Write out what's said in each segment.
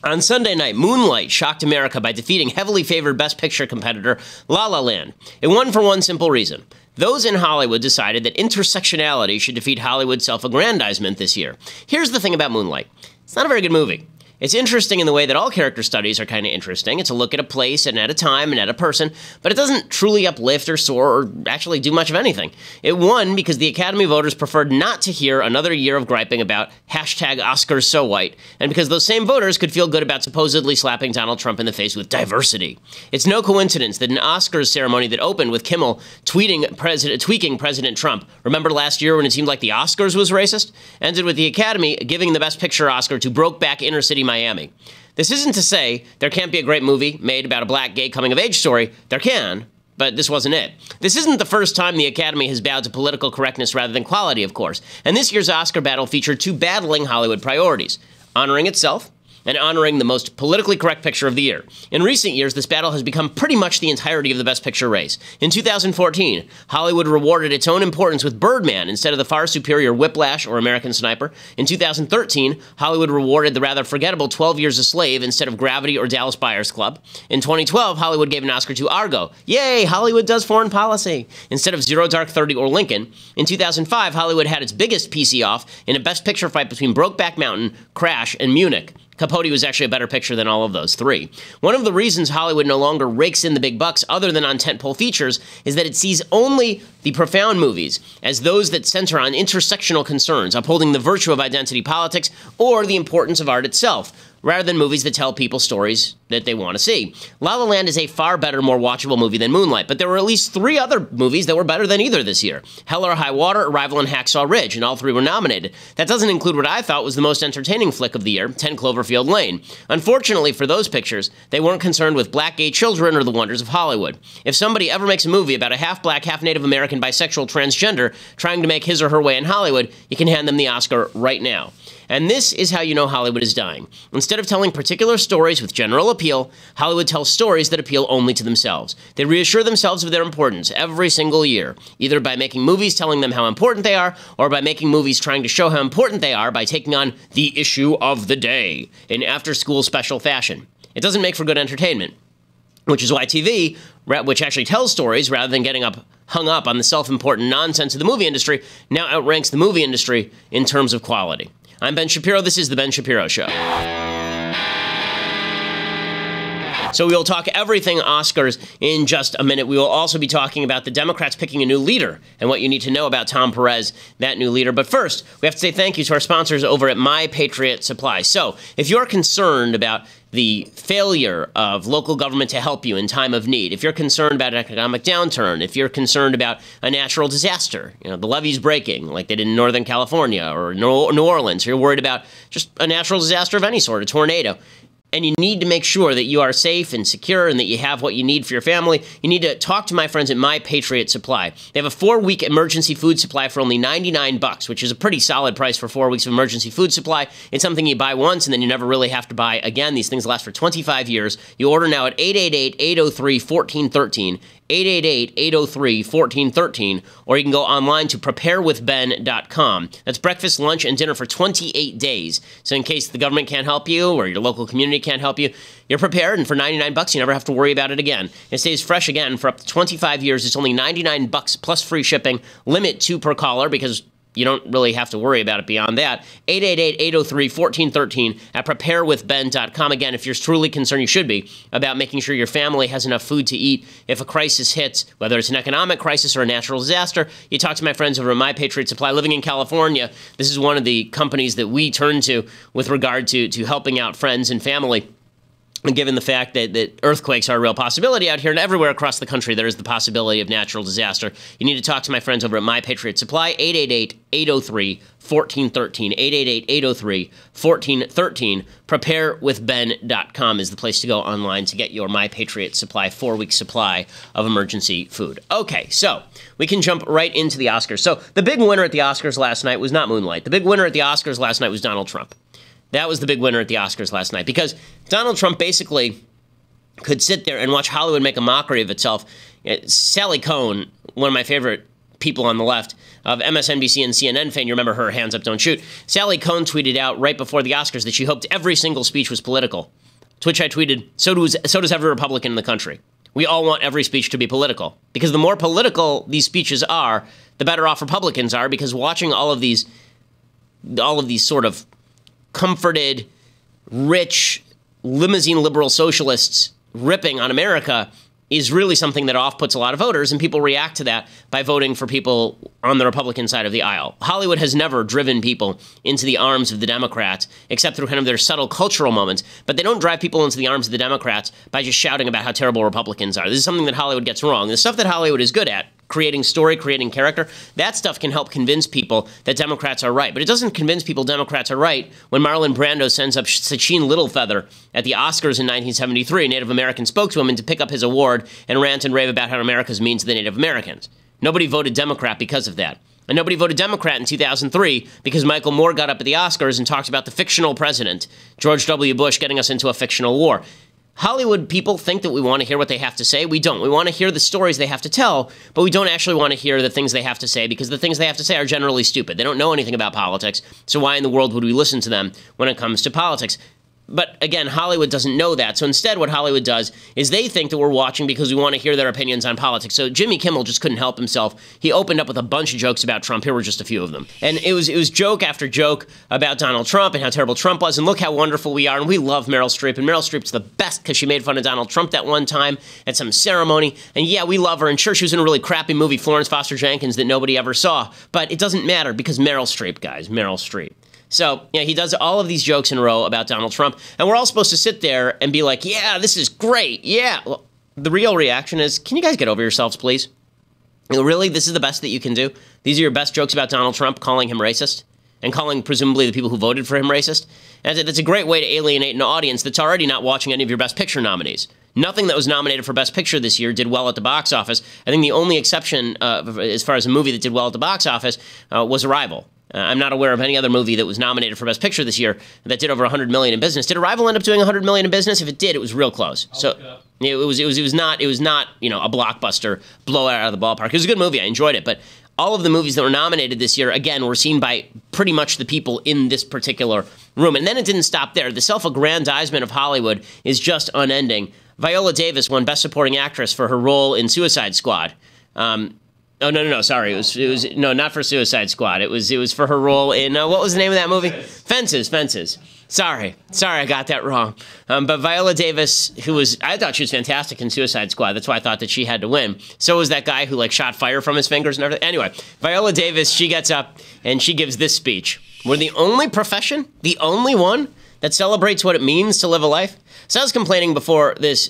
On Sunday night, Moonlight shocked America by defeating heavily favored Best Picture competitor La La Land. It won for one simple reason. Those in Hollywood decided that intersectionality should defeat Hollywood's self-aggrandizement this year. Here's the thing about Moonlight. It's not a very good movie. It's interesting in the way that all character studies are kind of interesting. It's a look at a place and at a time and at a person, but it doesn't truly uplift or soar or actually do much of anything. It won because the Academy voters preferred not to hear another year of griping about hashtag Oscars so white, and because those same voters could feel good about supposedly slapping Donald Trump in the face with diversity. It's no coincidence that an Oscars ceremony that opened with Kimmel tweaking President Trump, remember last year when it seemed like the Oscars was racist, ended with the Academy giving the Best Picture Oscar to Brokeback Inner City Miami. This isn't to say there can't be a great movie made about a black gay coming-of-age story. There can, but this wasn't it. This isn't the first time the Academy has bowed to political correctness rather than quality, of course. And this year's Oscar battle featured two battling Hollywood priorities: honoring itself and honoring the most politically correct picture of the year. In recent years, this battle has become pretty much the entirety of the Best Picture race. In 2014, Hollywood rewarded its own importance with Birdman instead of the far superior Whiplash or American Sniper. In 2013, Hollywood rewarded the rather forgettable 12 Years a Slave instead of Gravity or Dallas Buyers Club. In 2012, Hollywood gave an Oscar to Argo. Yay, Hollywood does foreign policy! Instead of Zero Dark 30 or Lincoln. In 2005, Hollywood had its biggest PC off in a Best Picture fight between Brokeback Mountain, Crash, and Munich. Capote was actually a better picture than all of those three. One of the reasons Hollywood no longer rakes in the big bucks other than on tentpole features is that it sees only the profound movies as those that center on intersectional concerns, upholding the virtue of identity politics or the importance of art itself, rather than movies that tell people stories that they want to see. La La Land is a far better, more watchable movie than Moonlight, but there were at least three other movies that were better than either this year: Hell or High Water, Arrival, and Hacksaw Ridge, and all three were nominated. That doesn't include what I thought was the most entertaining flick of the year, 10 Cloverfield Lane. Unfortunately for those pictures, they weren't concerned with black gay children or the wonders of Hollywood. If somebody ever makes a movie about a half-black, half-Native American, bisexual, transgender trying to make his or her way in Hollywood, you can hand them the Oscar right now. And this is how you know Hollywood is dying. Instead of telling particular stories with general appeal, Hollywood tells stories that appeal only to themselves. They reassure themselves of their importance every single year, either by making movies telling them how important they are, or by making movies trying to show how important they are by taking on the issue of the day in after-school special fashion. It doesn't make for good entertainment, which is why TV, which actually tells stories rather than getting hung up on the self-important nonsense of the movie industry, now outranks the movie industry in terms of quality. I'm Ben Shapiro. This is The Ben Shapiro Show. So we will talk everything Oscars in just a minute. We will also be talking about the Democrats picking a new leader and what you need to know about Tom Perez, that new leader. But first, we have to say thank you to our sponsors over at My Patriot Supply. So if you're concerned about the failure of local government to help you in time of need, if you're concerned about an economic downturn, if you're concerned about a natural disaster, the levees breaking like they did in Northern California or New Orleans, or you're worried about just a natural disaster of any sort, a tornado, and you need to make sure that you are safe and secure and that you have what you need for your family, you need to talk to my friends at My Patriot Supply. They have a 4-week emergency food supply for only $99, which is a pretty solid price for 4 weeks of emergency food supply. It's something you buy once and then you never really have to buy again. These things last for 25 years. You order now at 888-803-1413, 888-803-1413, or you can go online to preparewithben.com. That's breakfast, lunch, and dinner for 28 days. So in case the government can't help you or your local community can't help you, you're prepared, and for $99, you never have to worry about it again. It stays fresh again for up to 25 years. It's only $99 plus free shipping, limit 2 per caller, because you don't really have to worry about it beyond that. 888-803-1413 at preparewithben.com. Again, if you're truly concerned, you should be, about making sure your family has enough food to eat if a crisis hits, whether it's an economic crisis or a natural disaster. You talk to my friends over at My Patriot Supply. Living in California, this is one of the companies that we turn to with regard to helping out friends and family. And given the fact that earthquakes are a real possibility out here, and everywhere across the country there is the possibility of natural disaster, you need to talk to my friends over at My Patriot Supply, 888-803-1413, 888-803-1413. Preparewithben.com is the place to go online to get your My Patriot Supply 4-week supply of emergency food. Okay, so we can jump right into the Oscars. So the big winner at the Oscars last night was not Moonlight. The big winner at the Oscars last night was Donald Trump. That was the big winner at the Oscars last night, because Donald Trump basically could sit there and watch Hollywood make a mockery of itself. Sally Cohn, one of my favorite people on the left, of MSNBC and CNN fame. You remember her, hands up, don't shoot. Sally Cohn tweeted out right before the Oscars that she hoped every single speech was political. To which I tweeted, so does every Republican in the country. We all want every speech to be political. Because the more political these speeches are, the better off Republicans are, because watching all of these sort of comforted, rich, limousine liberal socialists ripping on America is really something that off-puts a lot of voters, and people react to that by voting for people on the Republican side of the aisle. Hollywood has never driven people into the arms of the Democrats, except through kind of their subtle cultural moments, but they don't drive people into the arms of the Democrats by just shouting about how terrible Republicans are. This is something that Hollywood gets wrong. The stuff that Hollywood is good at, creating story, creating character, that stuff can help convince people that Democrats are right. But it doesn't convince people Democrats are right when Marlon Brando sends up Sachin Littlefeather at the Oscars in 1973, a Native American spokeswoman, to pick up his award and rant and rave about how America's mean to the Native Americans. Nobody voted Democrat because of that. And nobody voted Democrat in 2003 because Michael Moore got up at the Oscars and talked about the fictional president, George W. Bush, getting us into a fictional war. Hollywood people think that we want to hear what they have to say. We don't. We want to hear the stories they have to tell, but we don't actually want to hear the things they have to say, because the things they have to say are generally stupid. They don't know anything about politics, so why in the world would we listen to them when it comes to politics? But again, Hollywood doesn't know that. So instead, what Hollywood does is they think that we're watching because we want to hear their opinions on politics. So Jimmy Kimmel just couldn't help himself. He opened up with a bunch of jokes about Trump. Here were just a few of them. And it was joke after joke about Donald Trump and how terrible Trump was. And look how wonderful we are. And we love Meryl Streep. And Meryl Streep's the best because she made fun of Donald Trump that one time at some ceremony. And yeah, we love her. And sure, she was in a really crappy movie, Florence Foster Jenkins, that nobody ever saw. But it doesn't matter because Meryl Streep, guys, Meryl Streep. So, yeah, he does all of these jokes in a row about Donald Trump, and we're all supposed to sit there and be like, yeah, this is great, yeah. Well, the real reaction is, can you guys get over yourselves, please? Really, this is the best that you can do? These are your best jokes about Donald Trump, calling him racist, and calling, presumably, the people who voted for him racist? And that's a great way to alienate an audience that's already not watching any of your Best Picture nominees. Nothing that was nominated for Best Picture this year did well at the box office. I think the only exception, as far as a movie that did well at the box office, was Arrival. I'm not aware of any other movie that was nominated for Best Picture this year that did over $100 million in business. Did Arrival end up doing $100 million in business? If it did, it was real close. So it was not a blockbuster blowout out of the ballpark. It was a good movie. I enjoyed it, but all of the movies that were nominated this year, again, were seen by pretty much the people in this particular room. And then it didn't stop there. The self-aggrandizement of Hollywood is just unending. Viola Davis won Best Supporting Actress for her role in Suicide Squad. Oh, no, sorry. It was no, not for Suicide Squad. It was for her role in, what was the name of that movie? Fences. Sorry, I got that wrong. But Viola Davis, I thought she was fantastic in Suicide Squad. That's why I thought that she had to win. So was that guy who, shot fire from his fingers and everything. Anyway, Viola Davis, she gets up and she gives this speech. We're the only profession, the only one, that celebrates what it means to live a life. So I was complaining before this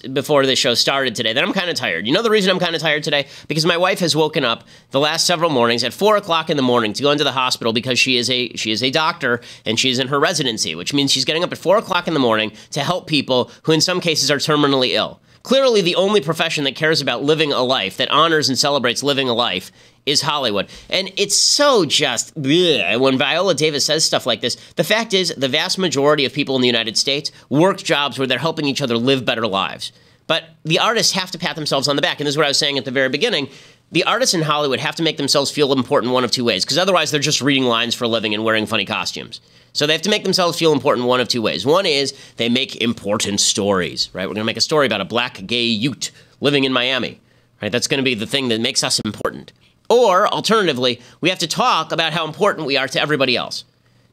show started today that I'm kind of tired. You know the reason I'm kind of tired today? Because my wife has woken up the last several mornings at 4 o'clock in the morning to go into the hospital because she is a doctor and she's in her residency, which means she's getting up at 4 o'clock in the morning to help people who in some cases are terminally ill. Clearly, the only profession that cares about living a life, that honors and celebrates living a life, is Hollywood. And it's so just bleh, when Viola Davis says stuff like this. The fact is, the vast majority of people in the United States work jobs where they're helping each other live better lives. But the artists have to pat themselves on the back. And this is what I was saying at the very beginning. The artists in Hollywood have to make themselves feel important one of two ways, because otherwise they're just reading lines for a living and wearing funny costumes. So they have to make themselves feel important one of two ways. One is they make important stories, right? We're going to make a story about a black gay Ute living in Miami, right? That's going to be the thing that makes us important. Or, alternatively, we have to talk about how important we are to everybody else.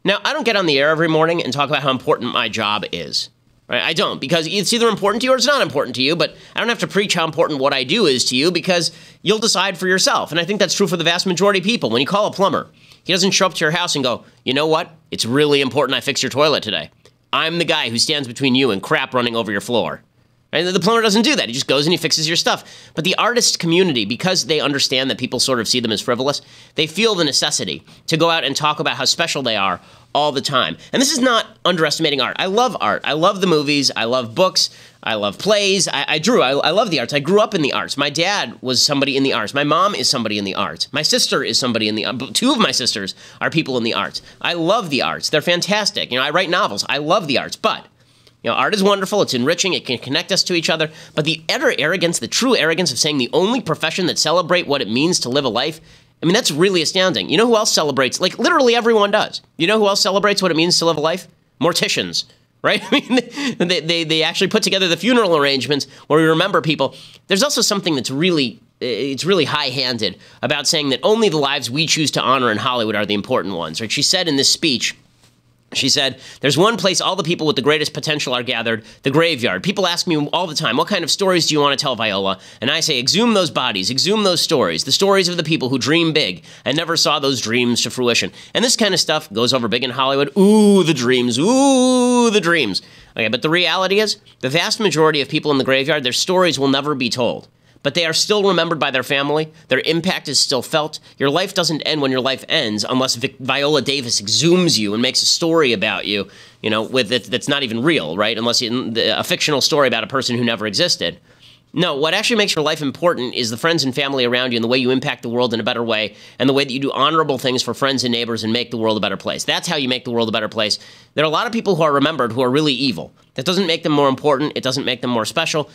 Now, I don't get on the air every morning and talk about how important my job is. Right? I don't, because it's either important to you or it's not important to you, but I don't have to preach how important what I do is to you because you'll decide for yourself. And I think that's true for the vast majority of people. When you call a plumber, he doesn't show up to your house and go, you know what? It's really important I fix your toilet today. I'm the guy who stands between you and crap running over your floor. Right? The plumber doesn't do that. He just goes and he fixes your stuff. But the artist community, because they understand that people sort of see them as frivolous, they feel the necessity to go out and talk about how special they are all the time. And this is not underestimating art. I love art. I love the movies. I love books. I love plays. I love the arts. I grew up in the arts. My dad was somebody in the arts. My mom is somebody in the arts. My sister is somebody in the arts. Two of my sisters are people in the arts. I love the arts. They're fantastic. I write novels. I love the arts. But art is wonderful. It's enriching. It can connect us to each other. But the utter arrogance, the true arrogance of saying the only profession that celebrate what it means to live a life I mean, that's really astounding. You know who else celebrates? Like, literally everyone does. You know who else celebrates what it means to live a life? Morticians, right? I mean, they actually put together the funeral arrangements where we remember people. There's also something that's really, it's really high-handed about saying that only the lives we choose to honor in Hollywood are the important ones, right? She said in this speech, she said, there's one place all the people with the greatest potential are gathered, the graveyard. People ask me all the time, what kind of stories do you want to tell, Viola? And I say, exhume those bodies, exhume those stories, the stories of the people who dream big and never saw those dreams to fruition. And this kind of stuff goes over big in Hollywood. Ooh, the dreams. Ooh, the dreams. Okay, but the reality is, the vast majority of people in the graveyard, their stories will never be told. But they are still remembered by their family. Their impact is still felt. Your life doesn't end when your life ends unless Viola Davis exhumes you and makes a story about you, you know, with it that's not even real, right? Unless a fictional story about a person who never existed. No, what actually makes your life important is the friends and family around you and the way you impact the world in a better way and the way that you do honorable things for friends and neighbors and make the world a better place. That's how you make the world a better place. There are a lot of people who are remembered who are really evil. That doesn't make them more important. It doesn't make them more special.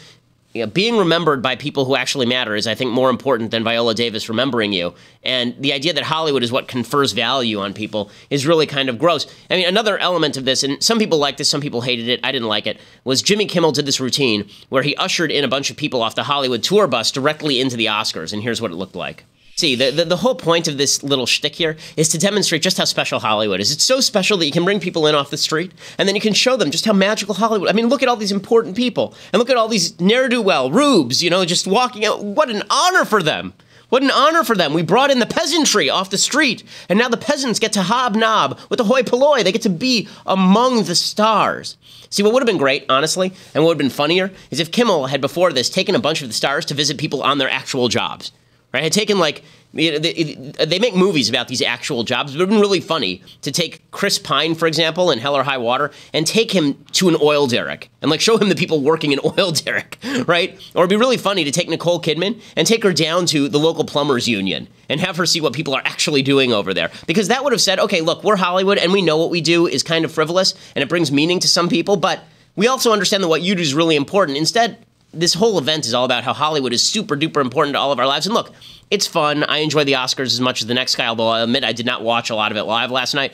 You know, being remembered by people who actually matter is, I think, more important than Viola Davis remembering you. And the idea that Hollywood is what confers value on people is really kind of gross. I mean, another element of this, and some people liked this, some people hated it, I didn't like it, was Jimmy Kimmel did this routine where he ushered in a bunch of people off the Hollywood tour bus directly into the Oscars, and here's what it looked like. See, the whole point of this little shtick here is to demonstrate just how special Hollywood is. It's so special that you can bring people in off the street, and then you can show them just how magical Hollywood. I mean, look at all these important people, and look at all these ne'er-do-well rubes, you know, just walking out. What an honor for them. What an honor for them. We brought in the peasantry off the street, and now the peasants get to hobnob with the hoi polloi. They get to be among the stars. See, what would have been great, honestly, and what would have been funnier, is if Kimmel had before this taken a bunch of the stars to visit people on their actual jobs. Right? Had taken, like, they make movies about these actual jobs. It would have been really funny to take Chris Pine, for example, in Hell or High Water, and take him to an oil derrick and, like, show him the people working in oil derrick, right? Or it'd be really funny to take Nicole Kidman and take her down to the local plumbers union and have her see what people are actually doing over there. Because that would have said, okay, look, we're Hollywood and we know what we do is kind of frivolous and it brings meaning to some people, but we also understand that what you do is really important. Instead, this whole event is all about how Hollywood is super duper important to all of our lives. And look, it's fun. I enjoy the Oscars as much as the next guy, although I'll admit I did not watch a lot of it live last night.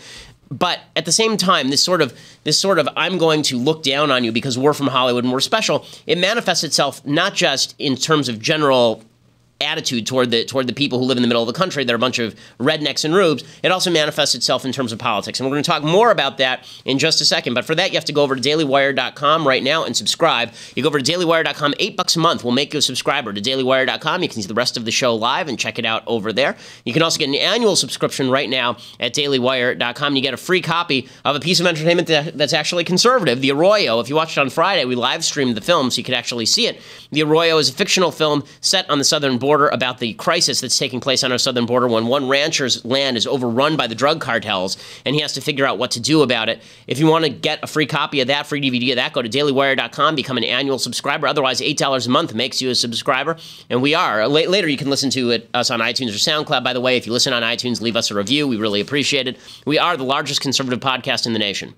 But at the same time, this sort of I'm going to look down on you because we're from Hollywood and we're special, it manifests itself not just in terms of general attitude toward the people who live in the middle of the country. They're a bunch of rednecks and rubes. It also manifests itself in terms of politics. And we're going to talk more about that in just a second. But for that, you have to go over to dailywire.com right now and subscribe. You go over to dailywire.com, $8 a month will make you a subscriber to dailywire.com. You can see the rest of the show live and check it out over there. You can also get an annual subscription right now at dailywire.com. You get a free copy of a piece of entertainment that's actually conservative, The Arroyo. If you watched it on Friday, we live streamed the film so you could actually see it. The Arroyo is a fictional film set on the southern border about the crisis that's taking place on our southern border when one rancher's land is overrun by the drug cartels, and he has to figure out what to do about it. If you want to get a free copy of that, free DVD of that, go to dailywire.com, become an annual subscriber. Otherwise, $8 a month makes you a subscriber, and we are. Later, you can listen to us on iTunes or SoundCloud, by the way. If you listen on iTunes, leave us a review. We really appreciate it. We are the largest conservative podcast in the nation.